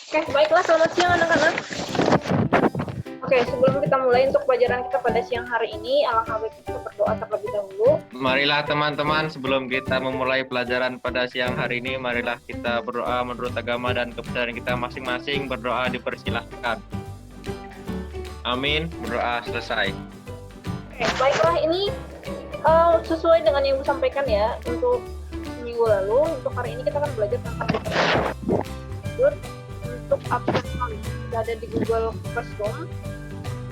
Oke, baiklah, selamat siang anak-anak. Oke, sebelum kita mulai untuk pelajaran kita pada siang hari ini, alangkah baiknya kita berdoa terlebih dahulu. Marilah teman-teman, sebelum kita memulai pelajaran pada siang hari ini, marilah kita berdoa menurut agama dan kepercayaan kita masing-masing. Berdoa dipersilahkan. Amin. Berdoa selesai. Oke, baiklah, ini sesuai dengan yang Ibu sampaikan ya, untuk minggu lalu. Untuk hari ini kita akan belajar tentang untuk absen kali sudah ada di Google Classroom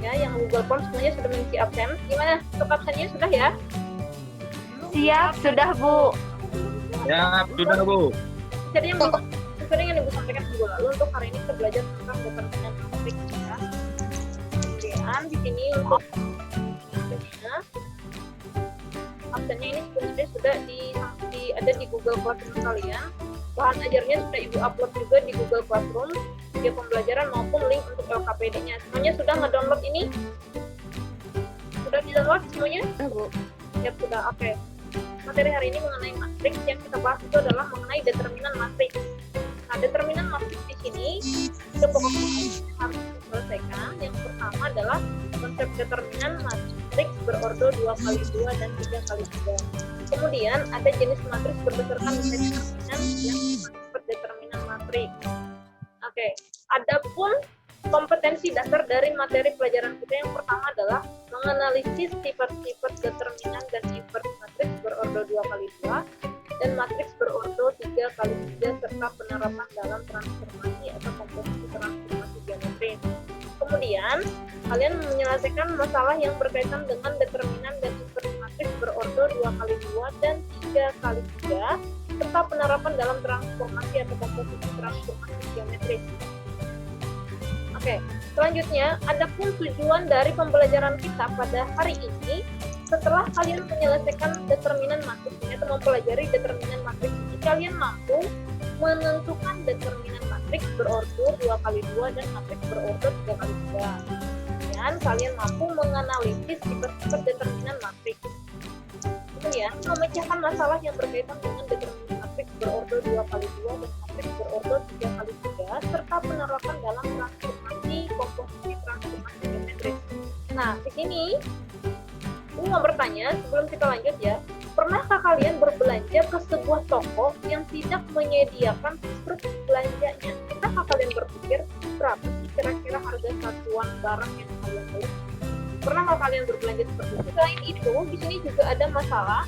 ya, yang Google Form semuanya sudah mengisi absen. Gimana untuk absennya, sudah ya? Siap, sudah Bu. Ya, sudah Bu. Jadi yang Ibu sampaikan minggu lalu, untuk hari ini kita belajar tentang determinan matrik ya. Kemudian di sini untuk absennya ini sebenarnya sudah ada di Google Classroom kalian. Bahan ajarnya sudah Ibu upload juga di Google Classroom, video pembelajaran maupun link untuk LKPD-nya. Semuanya sudah nge-download ini? Sudah di-download semuanya? Bu. Ya sudah, oke. Materi hari ini mengenai matriks. Yang kita bahas itu adalah mengenai determinan matriks. Nah, determinan matriks di sini itu pokoknya harus diselesaikan. Yang pertama adalah konsep determinan matriks berordo 2x2 dan 3x3. Kemudian ada jenis matriks berdasarkan determinan yang disebut determinan matriks. Oke, adapun kompetensi dasar dari materi pelajaran kita yang pertama adalah menganalisis sifat-sifat determinan dan invers matriks berordo 2x2 dan matriks berordo 3x3 serta penerapan dalam transformasi atau komposisi transformasi geometris. Kemudian, kalian menyelesaikan masalah yang berkaitan dengan determinan dan invers matriks berordo 2x2 dan 3x3 serta penerapan dalam transformasi atau komposisi transformasi geometris. Oke, selanjutnya, adapun tujuan dari pembelajaran kita pada hari ini, setelah kalian menyelesaikan determinan matriks atau mempelajari determinan matriks ini, kalian mampu menentukan determinan matriks berordo 2x2 dan matriks berordo 3x3. Dan kalian mampu menganalisis sifat-sifat determinan matriks. Kemudian, memecahkan masalah yang berkaitan dengan determinan matriks berordo 2x2 dan matriks berordo 3x3 serta penerapan dalam transformasi komposisi transformasi geometris. Nah, di sini aku mau bertanya sebelum kita lanjut ya, pernahkah kalian berbelanja ke sebuah toko yang tidak menyediakan struk belanjanya? Pernahkah kalian berpikir berapa sih kira-kira harga satuan barang yang kalian beli? Pernahkah kalian berbelanja seperti itu? Selain itu, di sini juga ada masalah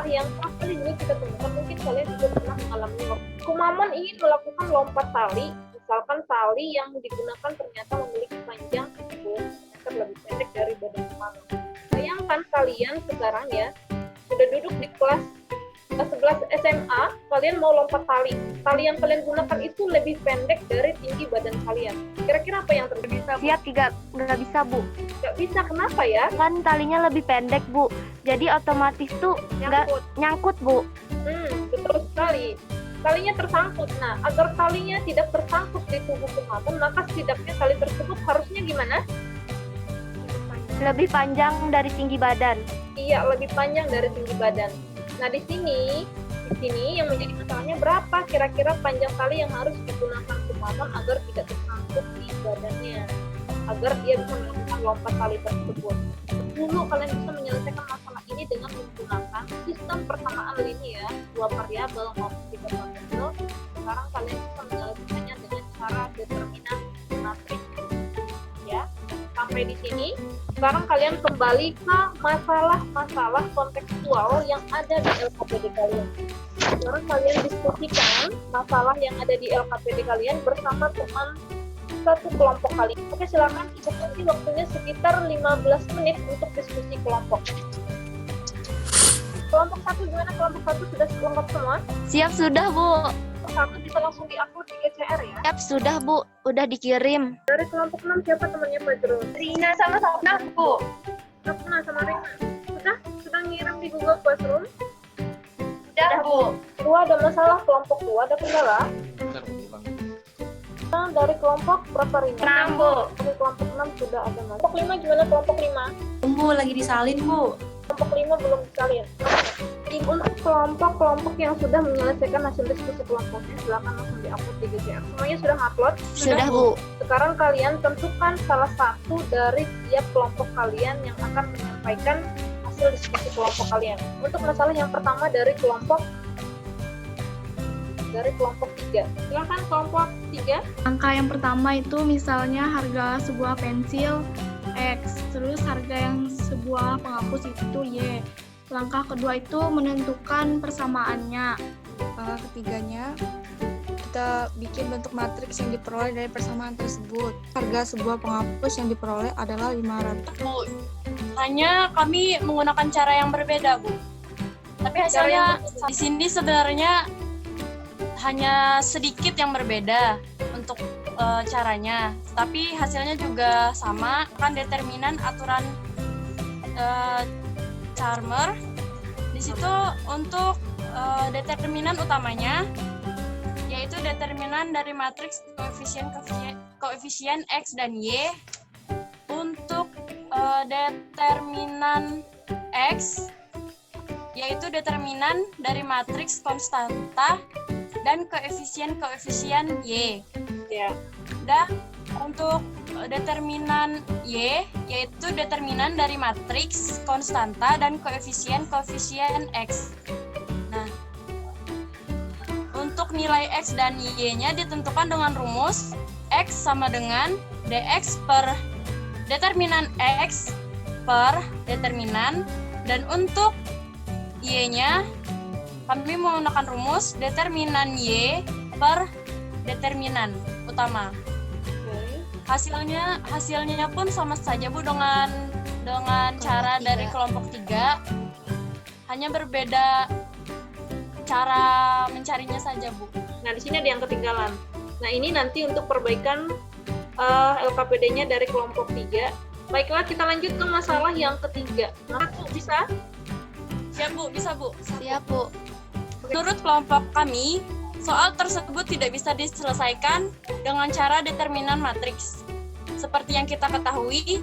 yang kerap kali juga kita temukan. Mungkin kalian juga pernah mengalami waktu Kumamon ingin melakukan lompat tali, misalkan tali yang digunakan ternyata memiliki panjang 10 meter lebih pendek dari badan Kumamon. Bayangkan kalian sekarang ya, sudah duduk di kelas 11 SMA, kalian mau lompat tali. Tali yang kalian gunakan itu lebih pendek dari tinggi badan kalian. Kira-kira apa yang terjadi? Siap, nggak bisa Bu. Nggak bisa, kenapa ya? Kan talinya lebih pendek Bu. Jadi otomatis tuh nggak nyangkut Bu. Betul sekali. Talinya tersangkut. Nah, agar talinya tidak tersangkut di tubuh Kumamon, maka setidaknya tali tersebut harusnya gimana? Lebih panjang dari tinggi badan. Iya, lebih panjang dari tinggi badan. Nah, di sini yang menjadi masalahnya berapa kira-kira panjang tali yang harus digunakan Kumamon agar tidak tersangkut di badannya, agar dia bisa melakukan lompat tali tersebut. Dulu kalian bisa menyelesaikan masalah ini dengan menggunakan sistem persamaan linear, dua variabel maupun tiga variabel. Sekarang kalian bisa menyelesaikannya dengan cara determinan matriks. Ya, sampai di sini. Sekarang kalian kembali ke masalah-masalah kontekstual yang ada di LKPD kalian. Sekarang kalian diskusikan masalah yang ada di LKPD kalian bersama teman satu kelompok kalian. Oke, silakan. Ibu kasih waktunya sekitar 15 menit untuk diskusi kelompok. Kelompok satu gimana? Kelompok satu sudah lengkap semua? Siap, sudah Bu. Satu bisa langsung diupload di GCR ya? Siap, sudah Bu. Udah dikirim. Dari kelompok 6 siapa temannya Fajrul? Rina sama Sofna Bu. Sofna sama Rina. Sudah ngirim di Google Classroom? Sudah Bu. Dua ada masalah, kelompok 2 ada kendala. Nah, dari kelompok berapa Rina? 6 Bu. Dari kelompok 6 sudah ada masalah. Kelompok 5 gimana kelompok 5? Bu, lagi disalin Bu. Kelompok 5 belum disalin. Untuk kelompok-kelompok yang sudah menyelesaikan hasil diskusi kelompoknya, silakan langsung diupload di GCR. Semuanya sudah upload? Sudah, Bu. Sekarang kalian tentukan salah satu dari tiap kelompok kalian yang akan menyampaikan hasil diskusi kelompok kalian. Untuk masalah yang pertama dari kelompok 3. Silakan kelompok 3. Angka yang pertama itu misalnya harga sebuah pensil X, terus harga yang sebuah penghapus itu Y. Langkah kedua itu menentukan persamaannya. Langkah ketiganya, kita bikin bentuk matriks yang diperoleh dari persamaan tersebut. Harga sebuah penghapus yang diperoleh adalah 500. Bu, hanya kami menggunakan cara yang berbeda, Bu. Tapi hasilnya di sini sebenarnya hanya sedikit yang berbeda untuk caranya. Tapi hasilnya juga sama, kan determinan aturan Charmer. Di situ untuk determinan utamanya yaitu determinan dari matriks koefisien X dan Y. Untuk determinan X yaitu determinan dari matriks konstanta dan koefisien Y. Ya. Dan untuk determinan Y yaitu determinan dari matriks konstanta dan koefisien X. Nah, untuk nilai X dan Y-nya ditentukan dengan rumus X sama dengan dx per determinan X per determinan, dan untuk Y-nya kami menggunakan rumus determinan Y per determinan utama. Hasilnya pun sama saja, Bu, dengan cara dari kelompok 3. Hanya berbeda cara mencarinya saja, Bu. Nah, di sini ada yang ketinggalan. Nah, ini nanti untuk perbaikan LKPD-nya dari kelompok 3. Baiklah, kita lanjut ke masalah yang ketiga. Nah, Bu, bisa? Siap, Bu, bisa, Bu. Siap, Bu. Menurut kelompok kami, soal tersebut tidak bisa diselesaikan dengan cara determinan matriks. Seperti yang kita ketahui,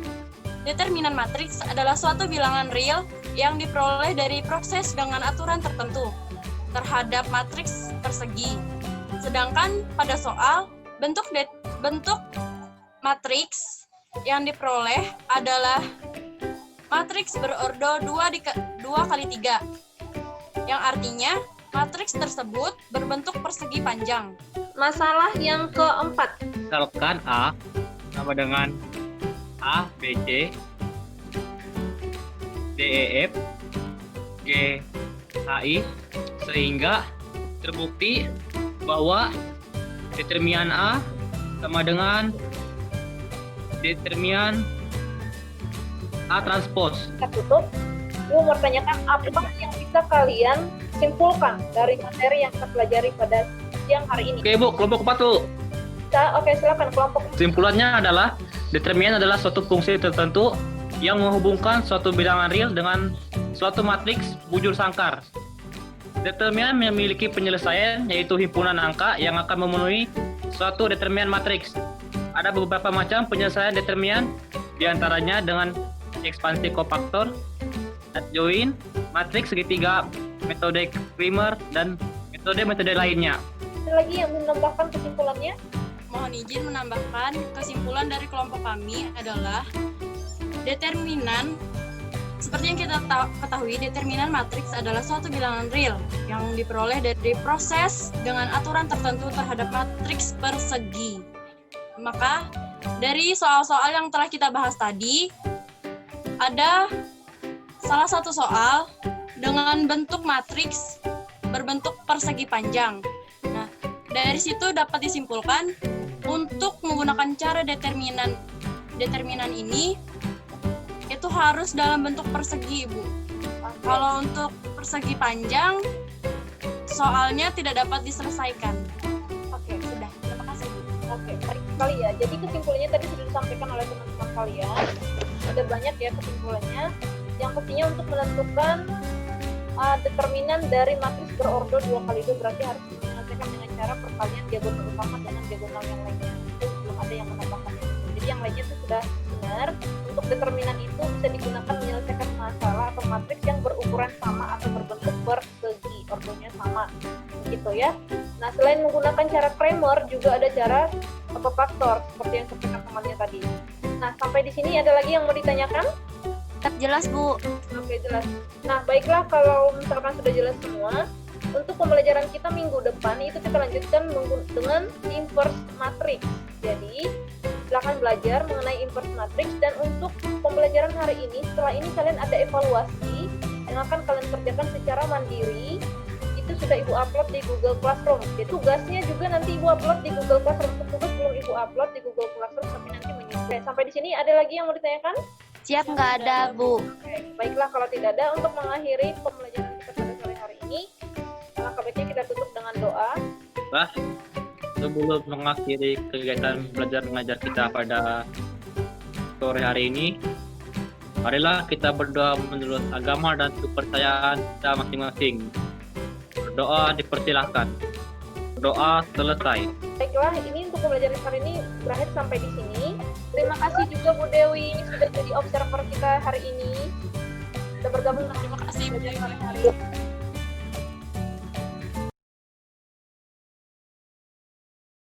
determinan matriks adalah suatu bilangan real yang diperoleh dari proses dengan aturan tertentu terhadap matriks persegi. Sedangkan pada soal, bentuk matriks yang diperoleh adalah matriks berordo 2 kali 3, yang artinya matriks tersebut berbentuk persegi panjang. Masalah yang keempat. Misalkan A sama dengan A, B, C, D, E, F, G, H, I, sehingga terbukti bahwa determinan A sama dengan determinan A transpose. Kita tutup. Gue mau tanyakan apa yang bisa kalian simpulkan dari materi yang kita pelajari pada siang hari ini. Oke, Bu, kelompok 4 tuh. Oke, silakan kelompok. Kesimpulannya adalah determinan adalah suatu fungsi tertentu yang menghubungkan suatu bilangan real dengan suatu matriks bujur sangkar. Determinan memiliki penyelesaian, yaitu himpunan angka yang akan memenuhi suatu determinan matriks. Ada beberapa macam penyelesaian determinan, diantaranya dengan ekspansi kofaktor, adjoint, matriks segitiga, metode Cramer, dan metode lainnya. Ada lagi yang menambahkan kesimpulannya? Mohon izin menambahkan, kesimpulan dari kelompok kami adalah determinan, seperti yang kita ketahui, determinan matriks adalah suatu bilangan real yang diperoleh dari proses dengan aturan tertentu terhadap matriks persegi. Maka, dari soal-soal yang telah kita bahas tadi, ada salah satu soal dengan bentuk matriks berbentuk persegi panjang. Nah, dari situ dapat disimpulkan untuk menggunakan cara determinan ini itu harus dalam bentuk persegi, Bu. Kalau untuk persegi panjang, soalnya tidak dapat diselesaikan. Oke, Sudah, terima kasih, Bu. Oke, baik sekali ya. Jadi kesimpulannya tadi sudah disampaikan oleh teman-teman kalian. Ada banyak ya kesimpulannya. Yang pastinya untuk menentukan determinan dari matriks berordo 2 kali 2 berarti harus diselesaikan dengan cara perkalian diagonal utama dengan diagonal yang lainnya. Itu belum ada yang menambahkan itu. Jadi yang lainnya itu sudah benar. Untuk determinan itu bisa digunakan menyelesaikan masalah atau matriks yang berukuran sama atau berbentuk gitu ya. Nah, selain menggunakan cara Kramer, juga ada cara faktor seperti yang seperti temannya tadi. Nah, sampai di sini ada lagi yang mau ditanyakan? Tetap jelas, Bu. Oke, jelas. Nah, baiklah kalau misalkan sudah jelas semua, untuk pembelajaran kita minggu depan itu kita lanjutkan dengan inverse matrix. Jadi, silakan belajar mengenai inverse matrix, dan untuk pembelajaran hari ini, setelah ini kalian ada evaluasi yang akan kalian kerjakan secara mandiri. Itu sudah Ibu upload di Google Classroom. Jadi tugasnya juga nanti Ibu upload di Google Classroom. Untuk tugas belum Ibu upload di Google Classroom, tapi nanti menyusul. Sampai di sini ada lagi yang mau ditanyakan? Siap, nggak ada, Bu. Oke, baiklah kalau tidak ada, untuk mengakhiri pembelajaran kita pada sore hari ini, langkah baiknya kita tutup dengan doa. Sebelum mengakhiri kegiatan belajar mengajar kita pada sore hari ini, marilah kita berdoa menurut agama dan kepercayaan kita masing-masing. Berdoa dipersilahkan. Doa selesai. Baiklah, ini untuk pembelajaran hari ini berakhir sampai di sini. Terima kasih juga Bu Dewi sudah jadi observer kita hari ini. Sudah bergabung dengan Terima kasih, Bu Dewi. hari ini.